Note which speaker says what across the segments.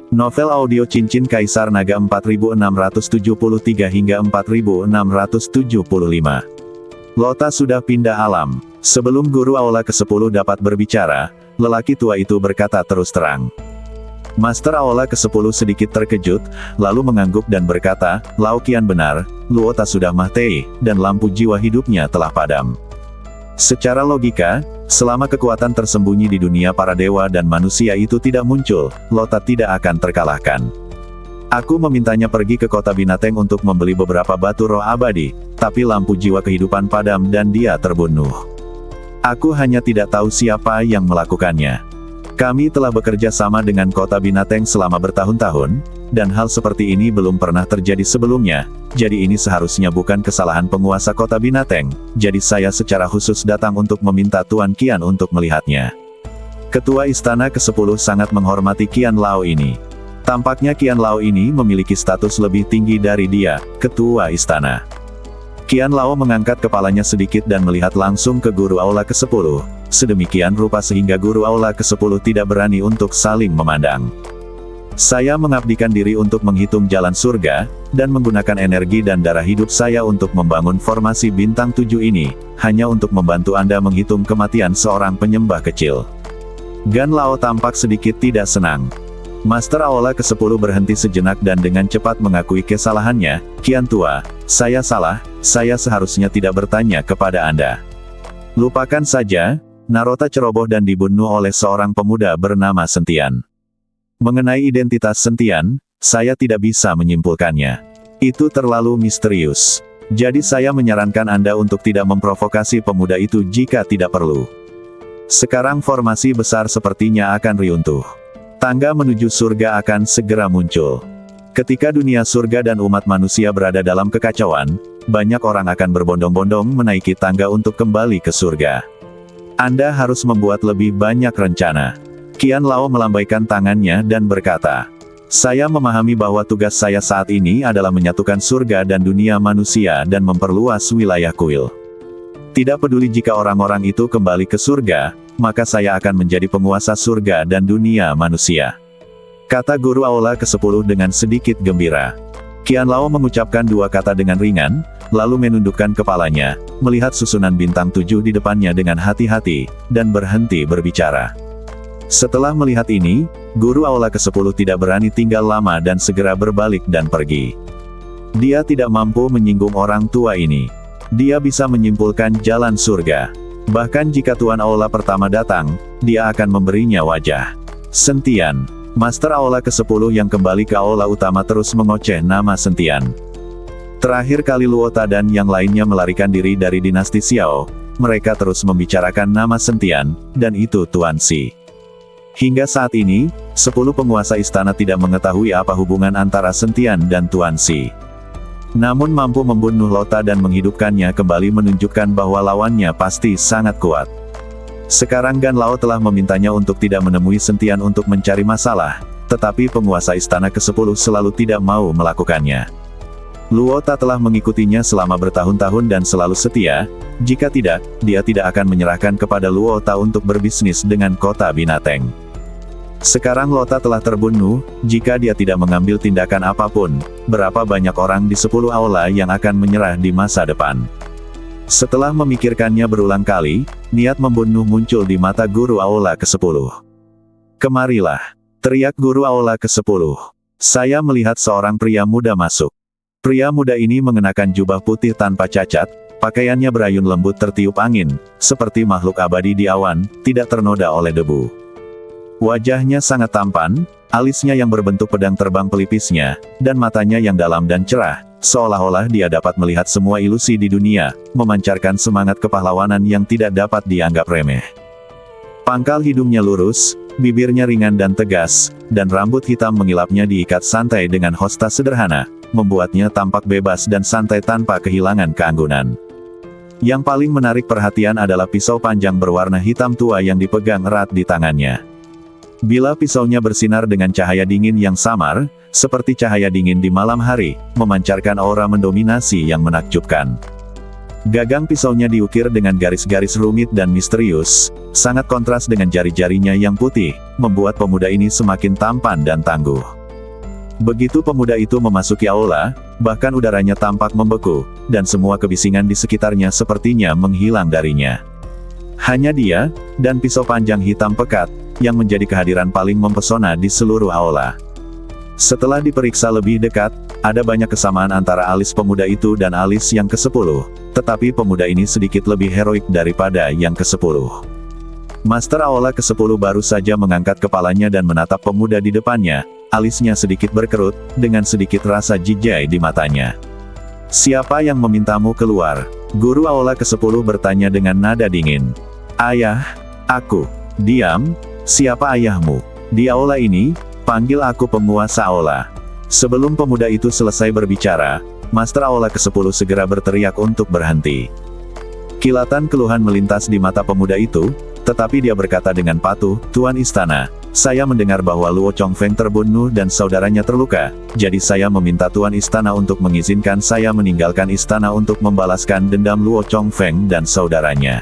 Speaker 1: Novel audio Cincin Kaisar Naga 4673 hingga 4675. Lota sudah pindah alam. Sebelum guru aula ke-10 dapat berbicara, lelaki tua itu berkata terus terang. Master aula ke-10 sedikit terkejut, lalu mengangguk dan berkata, "Lao Kian benar, Luota sudah mati, dan lampu jiwa hidupnya telah padam." Secara logika, selama kekuatan tersembunyi di dunia para dewa dan manusia itu tidak muncul, Lota tidak akan terkalahkan. Aku memintanya pergi ke kota Binateng untuk membeli beberapa batu roh abadi, tapi lampu jiwa kehidupan padam dan dia terbunuh. Aku hanya tidak tahu siapa yang melakukannya. Kami telah bekerja sama dengan kota Binateng selama bertahun-tahun, dan hal seperti ini belum pernah terjadi sebelumnya, jadi ini seharusnya bukan kesalahan penguasa kota Binateng, jadi saya secara khusus datang untuk meminta Tuan Qian untuk melihatnya. Ketua Istana ke-10 sangat menghormati Qian Lao ini. Tampaknya Qian Lao ini memiliki status lebih tinggi dari dia, Ketua Istana. Qian Lao mengangkat kepalanya sedikit dan melihat langsung ke guru aula ke-10, sedemikian rupa sehingga guru aula ke-10 tidak berani untuk saling memandang. Saya mengabdikan diri untuk menghitung jalan surga, dan menggunakan energi dan darah hidup saya untuk membangun formasi bintang 7 ini, hanya untuk membantu Anda menghitung kematian seorang penyembah kecil. Gan Lao tampak sedikit tidak senang. Master aula ke-10 berhenti sejenak dan dengan cepat mengakui kesalahannya, "Kian tua, saya salah, saya seharusnya tidak bertanya kepada Anda." "Lupakan saja, Narota ceroboh dan dibunuh oleh seorang pemuda bernama Sentian. Mengenai identitas Sentian, saya tidak bisa menyimpulkannya. Itu terlalu misterius. Jadi saya menyarankan Anda untuk tidak memprovokasi pemuda itu jika tidak perlu. Sekarang formasi besar sepertinya akan runtuh. Tangga menuju surga akan segera muncul. Ketika dunia surga dan umat manusia berada dalam kekacauan, banyak orang akan berbondong-bondong menaiki tangga untuk kembali ke surga. Anda harus membuat lebih banyak rencana." Qian Lao melambaikan tangannya dan berkata, "Saya memahami bahwa tugas saya saat ini adalah menyatukan surga dan dunia manusia dan memperluas wilayah kuil. Tidak peduli jika orang-orang itu kembali ke surga, maka saya akan menjadi penguasa surga dan dunia manusia," kata guru aula ke-10 dengan sedikit gembira. Qian Lao mengucapkan dua kata dengan ringan, lalu menundukkan kepalanya, melihat susunan bintang 7 di depannya dengan hati-hati, dan berhenti berbicara. Setelah melihat ini, guru aula ke-10 tidak berani tinggal lama dan segera berbalik dan pergi. Dia tidak mampu menyinggung orang tua ini. Dia bisa menyimpulkan jalan surga. Bahkan jika Tuan Aula pertama datang, dia akan memberinya wajah. Sentian. Master Aula ke-10 yang kembali ke aula utama terus mengoceh nama Sentian. Terakhir kali Luota dan yang lainnya melarikan diri dari dinasti Xiao, mereka terus membicarakan nama Sentian, dan itu Tuan Si. Hingga saat ini, 10 penguasa istana tidak mengetahui apa hubungan antara Sentian dan Tuan Si. Namun mampu membunuh Lota dan menghidupkannya kembali menunjukkan bahwa lawannya pasti sangat kuat. Sekarang Gan Lao telah memintanya untuk tidak menemui Sentian untuk mencari masalah, tetapi penguasa istana ke-10 selalu tidak mau melakukannya. Luota telah mengikutinya selama bertahun-tahun dan selalu setia, jika tidak, dia tidak akan menyerahkan kepada Luota untuk berbisnis dengan kota Binateng. Sekarang Lota telah terbunuh, jika dia tidak mengambil tindakan apapun, berapa banyak orang di 10 aula yang akan menyerah di masa depan. Setelah memikirkannya berulang kali, niat membunuh muncul di mata guru aula ke-10. "Kemarilah!" teriak guru aula ke-10. Saya melihat seorang pria muda masuk. Pria muda ini mengenakan jubah putih tanpa cacat, pakaiannya berayun lembut tertiup angin, seperti makhluk abadi di awan, tidak ternoda oleh debu. Wajahnya sangat tampan, alisnya yang berbentuk pedang terbang pelipisnya, dan matanya yang dalam dan cerah, seolah-olah dia dapat melihat semua ilusi di dunia, memancarkan semangat kepahlawanan yang tidak dapat dianggap remeh. Pangkal hidungnya lurus, bibirnya ringan dan tegas, dan rambut hitam mengilapnya diikat santai dengan hosta sederhana, membuatnya tampak bebas dan santai tanpa kehilangan keanggunan. Yang paling menarik perhatian adalah pisau panjang berwarna hitam tua yang dipegang erat di tangannya. Bila pisaunya bersinar dengan cahaya dingin yang samar, seperti cahaya dingin di malam hari, memancarkan aura mendominasi yang menakjubkan. Gagang pisaunya diukir dengan garis-garis rumit dan misterius, sangat kontras dengan jari-jarinya yang putih, membuat pemuda ini semakin tampan dan tangguh. Begitu pemuda itu memasuki aula, bahkan udaranya tampak membeku, dan semua kebisingan di sekitarnya sepertinya menghilang darinya. Hanya dia, dan pisau panjang hitam pekat, yang menjadi kehadiran paling mempesona di seluruh aula. Setelah diperiksa lebih dekat, ada banyak kesamaan antara alis pemuda itu dan alis yang ke-10, tetapi pemuda ini sedikit lebih heroik daripada yang ke-10. Master aula ke-10 baru saja mengangkat kepalanya dan menatap pemuda di depannya, alisnya sedikit berkerut, dengan sedikit rasa jijai di matanya. "Siapa yang memintamu keluar?" Guru aula ke-10 bertanya dengan nada dingin. "Ayah, aku." "Diam, siapa ayahmu? Di aula ini, panggil aku penguasa aula." Sebelum pemuda itu selesai berbicara, Master aula ke-10 segera berteriak untuk berhenti. Kilatan keluhan melintas di mata pemuda itu, tetapi dia berkata dengan patuh, "Tuan Istana, saya mendengar bahwa Luo Chongfeng terbunuh dan saudaranya terluka, jadi saya meminta Tuan Istana untuk mengizinkan saya meninggalkan istana untuk membalaskan dendam Luo Chongfeng dan saudaranya."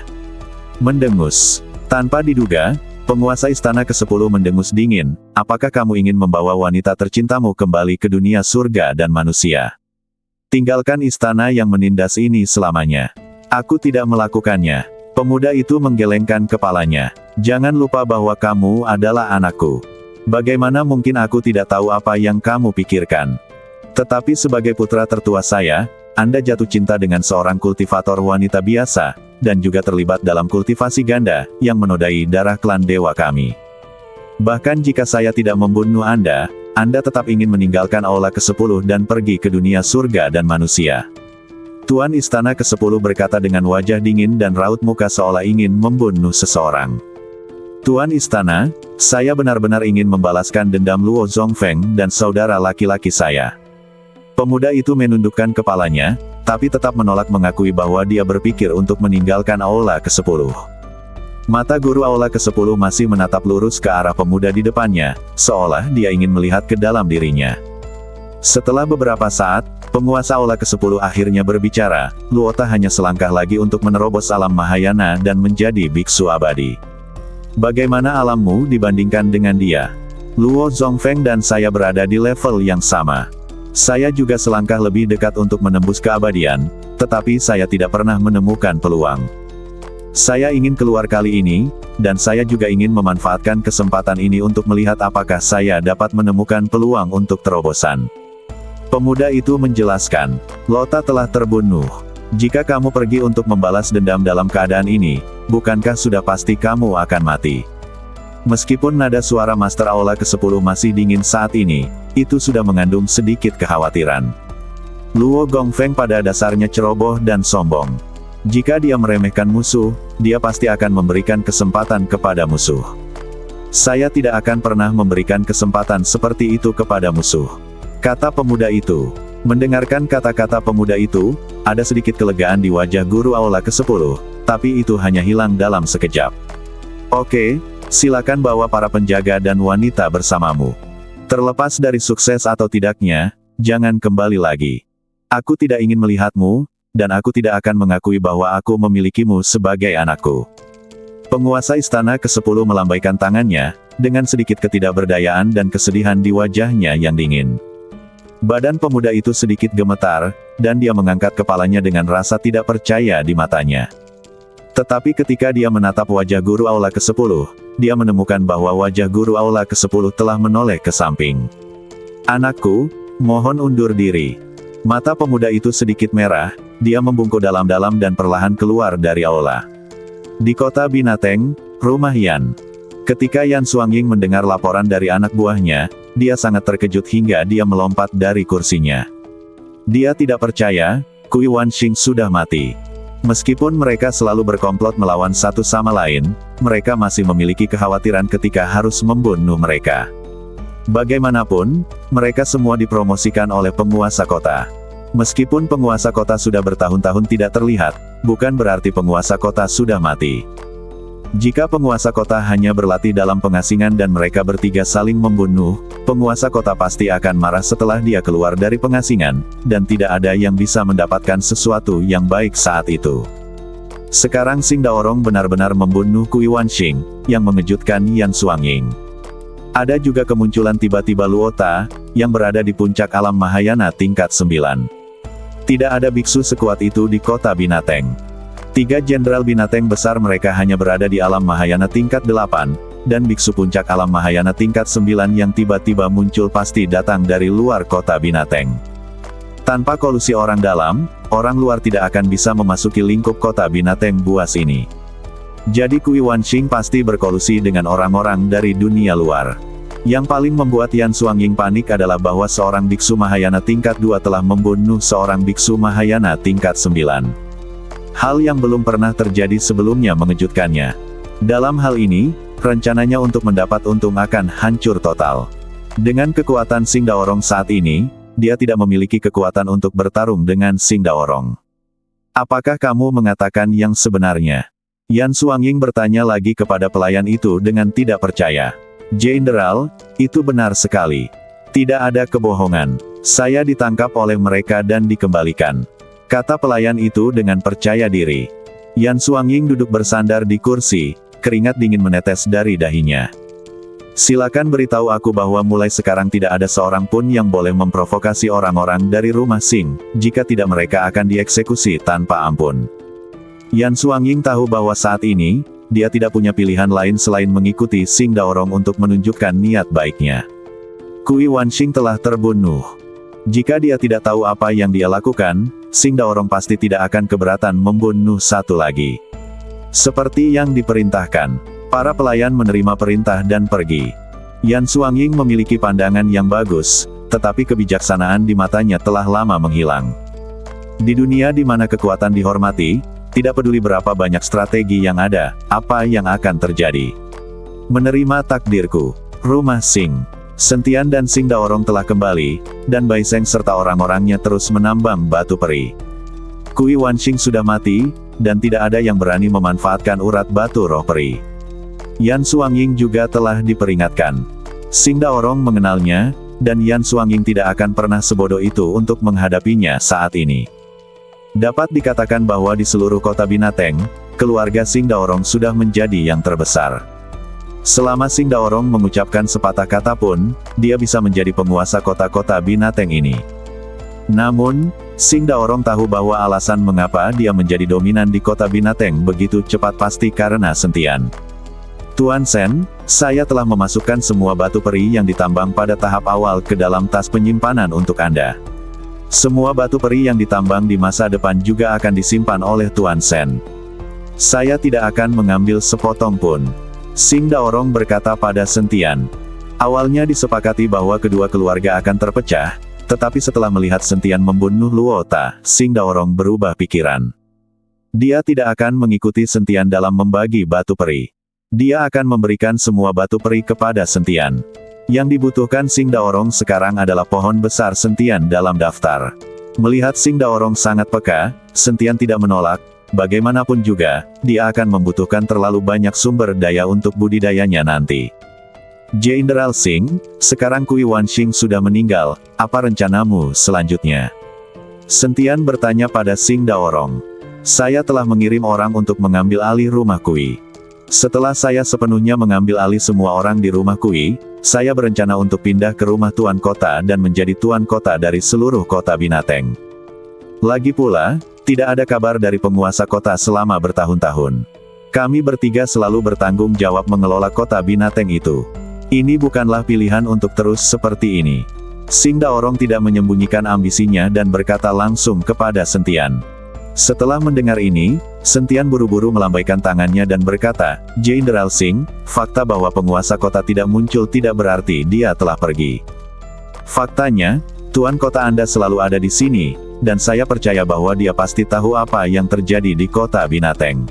Speaker 1: Mendengus. Tanpa diduga, penguasa istana ke-10 mendengus dingin, "Apakah kamu ingin membawa wanita tercintamu kembali ke dunia surga dan manusia? Tinggalkan istana yang menindas ini selamanya." "Aku tidak melakukannya." Pemuda itu menggelengkan kepalanya. "Jangan lupa bahwa kamu adalah anakku. Bagaimana mungkin aku tidak tahu apa yang kamu pikirkan? Tetapi sebagai putra tertua saya, Anda jatuh cinta dengan seorang kultivator wanita biasa, dan juga terlibat dalam kultivasi ganda, yang menodai darah klan dewa kami. Bahkan jika saya tidak membunuh Anda tetap ingin meninggalkan aula ke-10 dan pergi ke dunia surga dan manusia." Tuan Istana ke-10 berkata dengan wajah dingin dan raut muka seolah ingin membunuh seseorang. "Tuan Istana, saya benar-benar ingin membalaskan dendam Luo Zongfeng dan saudara laki-laki saya." Pemuda itu menundukkan kepalanya, tapi tetap menolak mengakui bahwa dia berpikir untuk meninggalkan aula ke-10. Mata guru aula ke-10 masih menatap lurus ke arah pemuda di depannya, seolah dia ingin melihat ke dalam dirinya. Setelah beberapa saat, penguasa aula ke-10 akhirnya berbicara, "Luota hanya selangkah lagi untuk menerobos alam Mahayana dan menjadi biksu abadi. Bagaimana alammu dibandingkan dengan dia? Luo Zongfeng dan saya berada di level yang sama. Saya juga selangkah lebih dekat untuk menembus keabadian, tetapi saya tidak pernah menemukan peluang. Saya ingin keluar kali ini, dan saya juga ingin memanfaatkan kesempatan ini untuk melihat apakah saya dapat menemukan peluang untuk terobosan." Pemuda itu menjelaskan, "Lota telah terbunuh. Jika kamu pergi untuk membalas dendam dalam keadaan ini, bukankah sudah pasti kamu akan mati?" Meskipun nada suara Master Aula ke-10 masih dingin saat ini, itu sudah mengandung sedikit kekhawatiran. Luo Gongfeng pada dasarnya ceroboh dan sombong. Jika dia meremehkan musuh, dia pasti akan memberikan kesempatan kepada musuh. "Saya tidak akan pernah memberikan kesempatan seperti itu kepada musuh," kata pemuda itu. Mendengarkan kata-kata pemuda itu, ada sedikit kelegaan di wajah guru aula ke-10, tapi itu hanya hilang dalam sekejap. "Oke, silakan bawa para penjaga dan wanita bersamamu. Terlepas dari sukses atau tidaknya, jangan kembali lagi. Aku tidak ingin melihatmu, dan aku tidak akan mengakui bahwa aku memilikimu sebagai anakku." Penguasa istana ke-10 melambaikan tangannya, dengan sedikit ketidakberdayaan dan kesedihan di wajahnya yang dingin. Badan pemuda itu sedikit gemetar, dan dia mengangkat kepalanya dengan rasa tidak percaya di matanya. Tetapi ketika dia menatap wajah guru aula ke-10, dia menemukan bahwa wajah guru aula ke-10 telah menoleh ke samping. "Anakku, mohon undur diri." Mata pemuda itu sedikit merah, dia membungkuk dalam-dalam dan perlahan keluar dari aula. Di kota Binateng, rumah Yan. Ketika Yan Xuangying mendengar laporan dari anak buahnya, dia sangat terkejut hingga dia melompat dari kursinya. Dia tidak percaya, Kui Wanxing sudah mati. Meskipun mereka selalu berkomplot melawan satu sama lain, mereka masih memiliki kekhawatiran ketika harus membunuh mereka. Bagaimanapun, mereka semua dipromosikan oleh penguasa kota. Meskipun penguasa kota sudah bertahun-tahun tidak terlihat, bukan berarti penguasa kota sudah mati. Jika penguasa kota hanya berlatih dalam pengasingan dan mereka bertiga saling membunuh, penguasa kota pasti akan marah setelah dia keluar dari pengasingan, dan tidak ada yang bisa mendapatkan sesuatu yang baik saat itu. Sekarang Xing Daorong benar-benar membunuh Kui Wanxing, yang mengejutkan Yan Xuangying. Ada juga kemunculan tiba-tiba Luota, yang berada di puncak alam Mahayana tingkat 9. Tidak ada biksu sekuat itu di kota Binateng. 3 jenderal Binateng besar mereka hanya berada di alam Mahayana tingkat 8, dan biksu puncak alam Mahayana tingkat 9 yang tiba-tiba muncul pasti datang dari luar kota Binateng. Tanpa kolusi orang dalam, orang luar tidak akan bisa memasuki lingkup kota Binateng buas ini. Jadi Kui Wanxing pasti berkolusi dengan orang-orang dari dunia luar. Yang paling membuat Yan Xuangying panik adalah bahwa seorang biksu Mahayana tingkat 2 telah membunuh seorang biksu Mahayana tingkat 9. Hal yang belum pernah terjadi sebelumnya mengejutkannya. Dalam hal ini, rencananya untuk mendapat untung akan hancur total. Dengan kekuatan Xing Daorong saat ini, dia tidak memiliki kekuatan untuk bertarung dengan Xing Daorong. Apakah kamu mengatakan yang sebenarnya? Yan Xuangying bertanya lagi kepada pelayan itu dengan tidak percaya. Jenderal, itu benar sekali. Tidak ada kebohongan. Saya ditangkap oleh mereka dan dikembalikan, kata pelayan itu dengan percaya diri. Yan Xuangying duduk bersandar di kursi, keringat dingin menetes dari dahinya. Silakan beritahu aku bahwa mulai sekarang tidak ada seorang pun yang boleh memprovokasi orang-orang dari rumah Xing, jika tidak mereka akan dieksekusi tanpa ampun. Yan Xuangying tahu bahwa saat ini, dia tidak punya pilihan lain selain mengikuti Xing Daorong untuk menunjukkan niat baiknya. Kui Wanxing telah terbunuh. Jika dia tidak tahu apa yang dia lakukan, Xing Daorong pasti tidak akan keberatan membunuh satu lagi. Seperti yang diperintahkan, para pelayan menerima perintah dan pergi. Yan Xuangying memiliki pandangan yang bagus, tetapi kebijaksanaan di matanya telah lama menghilang. Di dunia di mana kekuatan dihormati, tidak peduli berapa banyak strategi yang ada, apa yang akan terjadi. Menerima takdirku. Rumah Xing. Sentian dan Xing Daorong telah kembali, dan Bai Zheng serta orang-orangnya terus menambang batu peri. Kui Wanxing sudah mati, dan tidak ada yang berani memanfaatkan urat batu roh peri. Yan Xuangying juga telah diperingatkan. Xing Daorong mengenalnya, dan Yan Xuangying tidak akan pernah sebodoh itu untuk menghadapinya saat ini. Dapat dikatakan bahwa di seluruh kota Binateng, keluarga Xing Daorong sudah menjadi yang terbesar. Selama Xing Daorong mengucapkan sepatah kata pun, dia bisa menjadi penguasa kota-kota Binateng ini. Namun, Xing Daorong tahu bahwa alasan mengapa dia menjadi dominan di kota Binateng begitu cepat pasti karena Sentian. Tuan Sen, saya telah memasukkan semua batu peri yang ditambang pada tahap awal ke dalam tas penyimpanan untuk Anda. Semua batu peri yang ditambang di masa depan juga akan disimpan oleh Tuan Sen. Saya tidak akan mengambil sepotong pun. Xing Daorong berkata pada Sentian. Awalnya disepakati bahwa kedua keluarga akan terpecah, tetapi setelah melihat Sentian membunuh Luota, Xing Daorong berubah pikiran. Dia tidak akan mengikuti Sentian dalam membagi batu peri. Dia akan memberikan semua batu peri kepada Sentian. Yang dibutuhkan Xing Daorong sekarang adalah pohon besar Sentian dalam daftar. Melihat Xing Daorong sangat peka, Sentian tidak menolak, bagaimanapun juga, dia akan membutuhkan terlalu banyak sumber daya untuk budidayanya nanti. Jenderal Xing, sekarang Kui Wanxing sudah meninggal, apa rencanamu selanjutnya? Sentian bertanya pada Xing Daorong. Saya telah mengirim orang untuk mengambil alih rumah Kui. Setelah saya sepenuhnya mengambil alih semua orang di rumah Kui, saya berencana untuk pindah ke rumah tuan kota dan menjadi tuan kota dari seluruh kota Binateng. Lagi pula, tidak ada kabar dari penguasa kota selama bertahun-tahun. Kami bertiga selalu bertanggung jawab mengelola kota Binateng itu. Ini bukanlah pilihan untuk terus seperti ini. Xing Daorong tidak menyembunyikan ambisinya dan berkata langsung kepada Sentian. Setelah mendengar ini, Sentian buru-buru melambaikan tangannya dan berkata, Jenderal Xing, fakta bahwa penguasa kota tidak muncul tidak berarti dia telah pergi. Faktanya, tuan kota Anda selalu ada di sini, dan saya percaya bahwa dia pasti tahu apa yang terjadi di kota Binateng.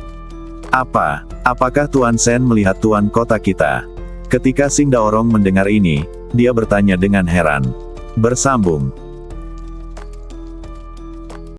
Speaker 1: Apakah Tuan Sen melihat tuan kota kita? Ketika Xing Daorong mendengar ini, dia bertanya dengan heran. Bersambung.